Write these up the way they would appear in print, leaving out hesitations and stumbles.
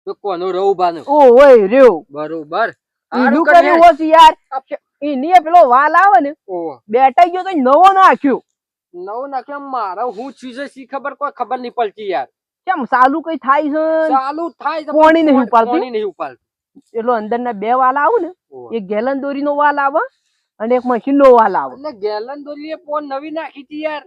તો કોનો રહું બાનો ઓ ઓય રહ્યો બરોબર ઈનું કર્યું હોસ યાર ઈનીએ પેલો વાલ આવે ને બેટાઈ ગયો તો નવો નાખ્યો નવું નાખ્યો મારા હું ચીજ શી ખબર કોઈ ખબર નહીં પડતી યાર કેમ સાલું કઈ થાય છે ચાલુ થાય છે પાણી નહીં ઉપાડતું પાણી નહીં ઉપાડતું એટલો અંદરના બે વાલ આવે ને એક ગેલન દોરીનો વાલ આવે અને એક મશીન નો વાલ આવે એટલે ગેલન દોરીએ ફોન નવી નાખી હતી યાર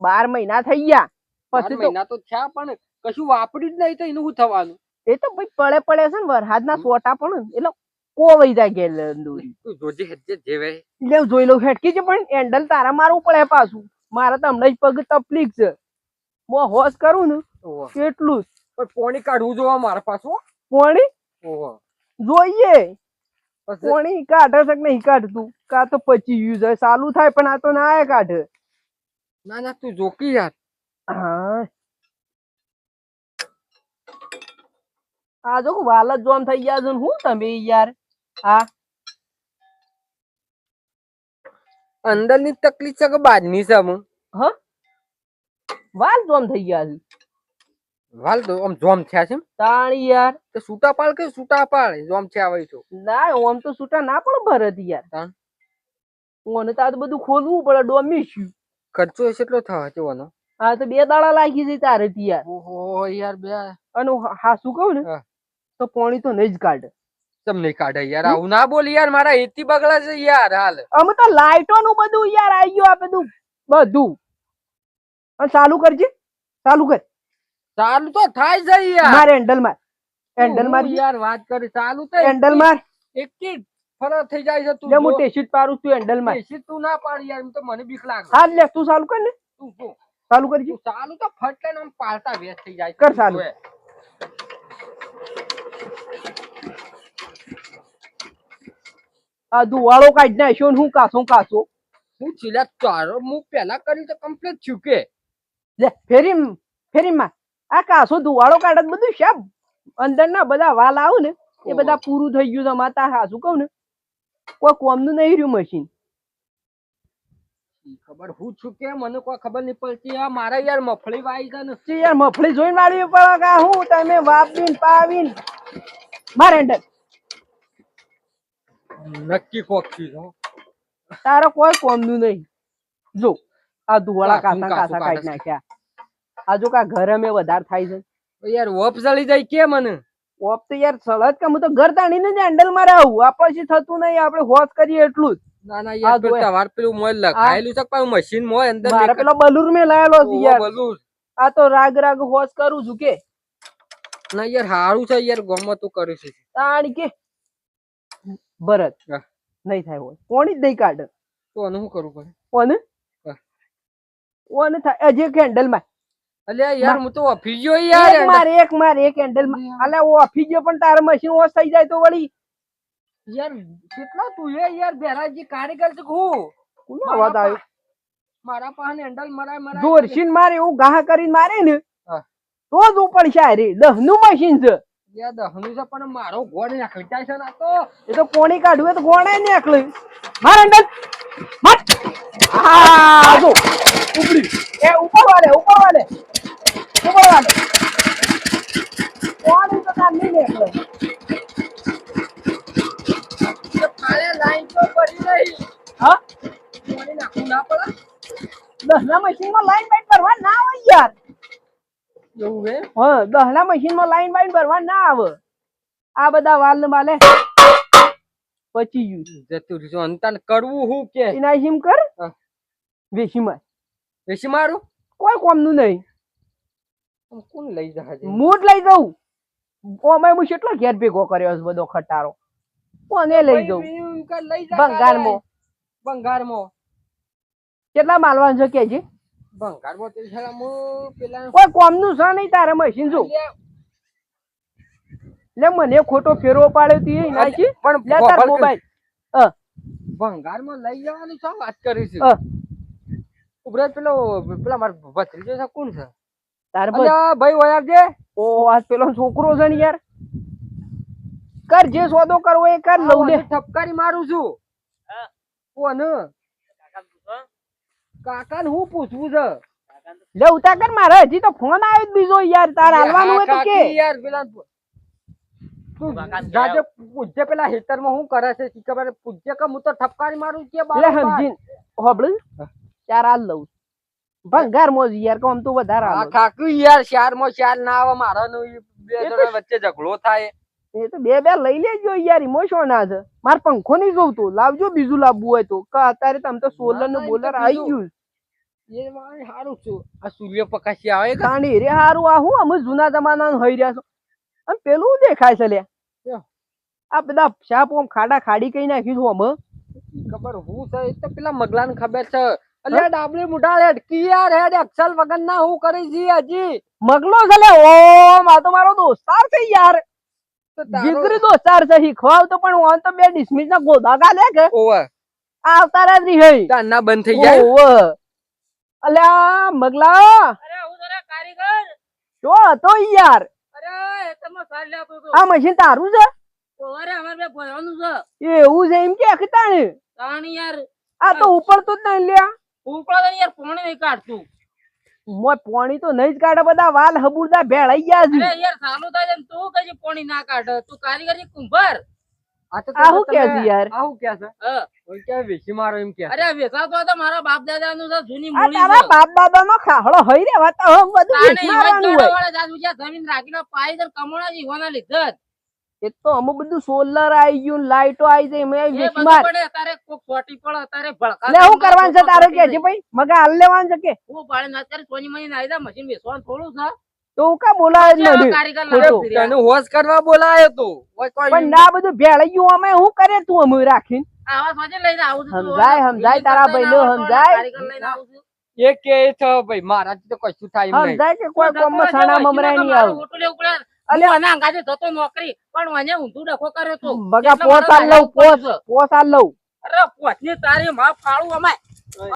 12 મહિના થઈ ગયા પછી મહિના તો થયા પણ કશું વાપર્યું જ નહીં તો એનું શું થવાનું એ તો ભાઈ પડે પડે છે ને વરસાદના સોટા પણ એટલે કોવાઈ જાય ગેલન દોરી તું જોજે હેજે જેવે એટલે જોઈ લઉં ફેટકી છે પણ હેન્ડલ તારા મારવું પડે પાછું મારે તો હમણાં જ પગ તકલીફ છે હું હોશ કરું ને એટલું જ પણ પોણી કાઢવું જોવા મારા પાછું પોણી જોઈએ પોણી કાઢે છે કે નહીં કાઢતું કા તો પછી યુઝ હોય ચાલુ થાય પણ આ તો ના કાઢે ના ના તું જોકી યાર હા આ જો વાલ જ જોમ થઈ ગયા છે ને હું તમે યાર હા અંદરની તકલીફ છે કે બહારની છે હું હા વાલ જોમ થઈ ગયા છે વાલ તો આમ જોમ થયા છે તાણી યાર તો સૂટા પાડ કે સૂટા પાડ જોમ છે આવે તો ના ઓમ તો સૂટા ના પણ ભરત યાર ઓને તો આ તો બધું ખોલવું પડે ડોમીશું ખર્ચો કેટલો થવા છે ઓનો હા તો 2 દાડા લાગી જાય તારે યાર ઓહો યાર બે અને હા શું કહું ને તો પાણી તો નહીં જ કાઢે તમ નહીં કાઢે યાર આવું ના બોલ યાર મારા એથી બગડા છે યાર હાલ અમે તો લાઈટો નું બધું યાર આવી ગયું આ બધું અને ચાલુ કરજે ચાલુ કર ચાલુ તો થાય છે યાર મારે હેન્ડલ માર યાર વાત કરી ચાલુ તો હેન્ડલ માર એક થી ફરક થઈ જાય છે તું લે હું ટેશીટ પાડું તું હેન્ડલ માર ટેશીટ તું ના પાડ યાર તો મને બીક લાગે હા લે તું ચાલુ કર ને તું જો ચાલુ કરજે ચાલુ તો ફટકે આમ પાડતા વેસ્ટ થઈ જાય કર ચાલુ આ દુવાળો કાઢ નાખ્યો ને હું કાસો હું ચીલા તારો હું પેલા કરી તો કમ્પ્લીટ છું કે લે ફેરી માં આ કાસો દુવાળો કાઢત બધું શાબ અંદર ના બધા વાલ આવું ને એ બધા પૂરું થઈ ગયું છે માતા હાસું કહું ને કોઈ કોમનું નહીં રહ્યું મશીન ખબર હું છું કે મને કોઈ ખબર નહીં પડતી આ મારા યાર મફળી વાઈ છે ને યાર મફળી જોઈને વાળી પડે કા હું તમે વાપીન પાવીન મારે હેન્ડલ નક્કી કોક થી તારો કોઈ કોમનું નહીં જો આ દુવાળા કાસા કાઢી નાખ્યા આ જો કા ઘરે મેં વધારે થાય છે યાર ઓપ જળી જાય કે મને ઓપ તો યાર સળદ કે હું તો ઘર તાણીને જ હેન્ડલ માં આવું આપણે થતું નહીં આપણે હોશ કરીએ એટલું જ ના ના યાર તમાર પેલું મોય લખાયેલું છે પણ મશીન મોય અંદર મારે પેલો બલૂર મે લાયેલો છે યાર બલૂર આ તો રાગ હોશ કરું છું કે ના યાર હારું છે યાર ગમત તું કરું છું તાણી કે ભરત નહીં થાય હોય કોણી જ નહીં કાઢે તો આનું શું કરવું પડે ઓને થાય અજે હેન્ડલ માં અલ્યા યાર હું તો ઓફી ગયો યાર એક હેન્ડલ માં અલ્યા ઓફી ગયો પણ તારે મશીન વોશ થઈ જાય તો વળી યાર કેટલા તું યાર બેરાજી કારીગર છે હું કોનો અવાજ આવ્યો મારા પાસે હેન્ડલ મરાય જોરશીન મારે એવું ગાહ કરીને મારે ને તો જ ઉપર છે રે 10 નું મશીન છે યાર 10 નું છે પણ મારો ગોળ નાખી જાય છે ના તો એ તો પોણી કાઢવું તો ગોળે નાખલે માર હેન્ડલ મત આ જો ઉપડી એ ઉપર વાલે પોણી તો કામ નહીં નાખલે લાઈન તો પડી નહીં હા પોણી નાખું ના પડે 10 ના મશીન માં લાઈન બાઈન ભરવા ના આવે યાર એવું હે હા 10 ના મશીન માં લાઈન બાઈન ભરવા ના આવે આ બધા વાલ ને માલે પછી યુ જતું રીસો અંતન કરવું હું કે ઇના હિમ કર વેશી મારું કોઈ કોમનું નહીં કોણ લઈ જાય મૂડ લઈ જાઉં ઓમે હું કેટલો ઘેર ભેગો કર્યો છે બધો ખટારો કોને લઈ જાઉં બંગાળમાં કેટલા માલવાન છે કે છે બંગાળમાં તે છે પેલા કોઈ કોમનું છે નહીં તારે મશીન જો લે મને ખોટો ફેરવો પાડ્યો તી નાખી પણ લે તાર મોબાઈલ બંગાળમાં લઈ જવાની શું વાત કરી છે ઉપરાંત પેલા માર ભત્રીજો છે કોણ છે તાર ભાઈ ઓયાર જે ઓ આ પેલો છોકરો છે ને યાર કર જે સોદો કરવો એ કર લઉં લે ઠપકારી મારું છું કોણ કાકા ને હું પૂછવું છે લે ઉતા કર મારે હજી તો ફોન આવ્યો બીજો યાર તાર હાલવાનું હોય તો કે યાર પેલા તું કાકા જાજે પૂજ્ય પેલા હેતરમાં હું કરે છે શી ખબર પૂજ્ય કે હું તો ઠપકારી મારું કે એટલે સમજીને હોબળું ચાર હાલ લઉં ભંગાર મોજ યાર કોમ તો વધારે આ હાલ કાકુ યાર શારમાં શાર ના આવે મારા નો બે એ તો જણા વચ્ચે ઝઘડો થાય એ તો બે લઈ લેજો યાર ઇમોશન ના છે માર પંખો નહીં જોવતો લાવજો બીજું લાવવું હોય તો કે અત્યારે તમે તો સોલર નું ના, બોલર એ તો આવી બીજું. ગયું એ મારે હારું છું આ સૂર્યપ્રકાશી આવે કે કાંડી રે હારું આ હું અમે જૂના જમાનાનું હઈ રહ્યા છો અને પેલું દેખાય છે લે ક્યાં? આ બધા શાપ ઓમ ખાડા ખાડી કઈ નાખ્યું છું અમે શી ખબર હું છે એ તો પેલા મગલાને ખબર છે અલ્યા ડાબલી મુઢા હેડકી યાર હેડ અક્ષલ વગર ના હું કરી છી હજી મગલો છે લે ઓમ આ તો મારો દોસ્તાર છે યાર તો તારો- જીગરી દોસ્તાર છે શીખવાવ તો પણ હું તો બે ડિસમિસ ના ગોદા ગાલે કે ઓવે આ અવતાર જ રહી તારના બંધ થઈ જાય ઓવ અલ્યા મગલા અરે હું જરા કારીગર જો હતો યાર અરે તમે સાલ લે તો આ મશીન તારું છે અરે અમાર બે ભણવાનું છે એવું છે એમ કે અખતાણે તાણી યાર આ તો ઉપર તો જ નહીં લ્યા ઉપડા તો યાર પાણી નહીં કાઢતું મોય પાણી તો નહીં જ કાઢે બધા વાલ હબુરદા ભેળાઈ ગયા છે અરે યાર ચાલુ થાય છે ને તું કઈ પાણી ના કાઢ તું કારીગર ની કુંભાર આ તો આવું કે છે યાર આવું કે છે હા. ઓય કે વેચી મારો એમ કે અરે વેચા તો મારા બાપ દાદા નું છે જૂની આ મૂડી તારા છે બાપ દાદા નો ખાહડો હઈ રે વાત તો હમ બધું તાણી વેચનારાનું ઈવન હોય વાળા જાજુ જ્યાં જમીન રાખીને પાઈ દે કમોણા જી હોના લીધે જ. એ તો અમે બધું સોલર આવી ગયું લાઈટો આવી જાય મેં એ વેચી બધું માર પડે તારે કોક સોટી પડે તારે ભડકા લે હું કરવાનું છે તારે કે છે ભાઈ મગા હાલ લેવાનું છે કે હું પાડે ના અત્યારે સોની મની નાઈ દે મશીન વેચવાનું થોડું છે તો હું કા બોલાવે જ કેવા નથી કારીગર ખોટો. લાવ્યો છે યાર? તને હોશ કરવા બોલાયો તો ઓય કોઈ પણ ના બધું ભેળાઈ ગયું અમે હું કરે તું અમે રાખીને આવા સાંજે લઈને આવું છું. સમજાય, સમજાય તારા ભાઈનો, સમજાય. કારીગર લઈને આવું છું. એ કે છે ભાઈ મારાથી તો કશું થાય એમ નહીં સમજાય કે કોઈ કોમમાં સાણા મમરાય નહીં આવું હોટલ એવું પડે. અલ્યા. હું આના અંગાથે જતો નોકરી પણ મને ઊંધું ડખો કર્યો તો બગા એટલે પોસ મારા આલ લઉં લાયા ઉપર છે. પોસ આલ લઉં અરે પોચની તારી માં ફાળું અમાય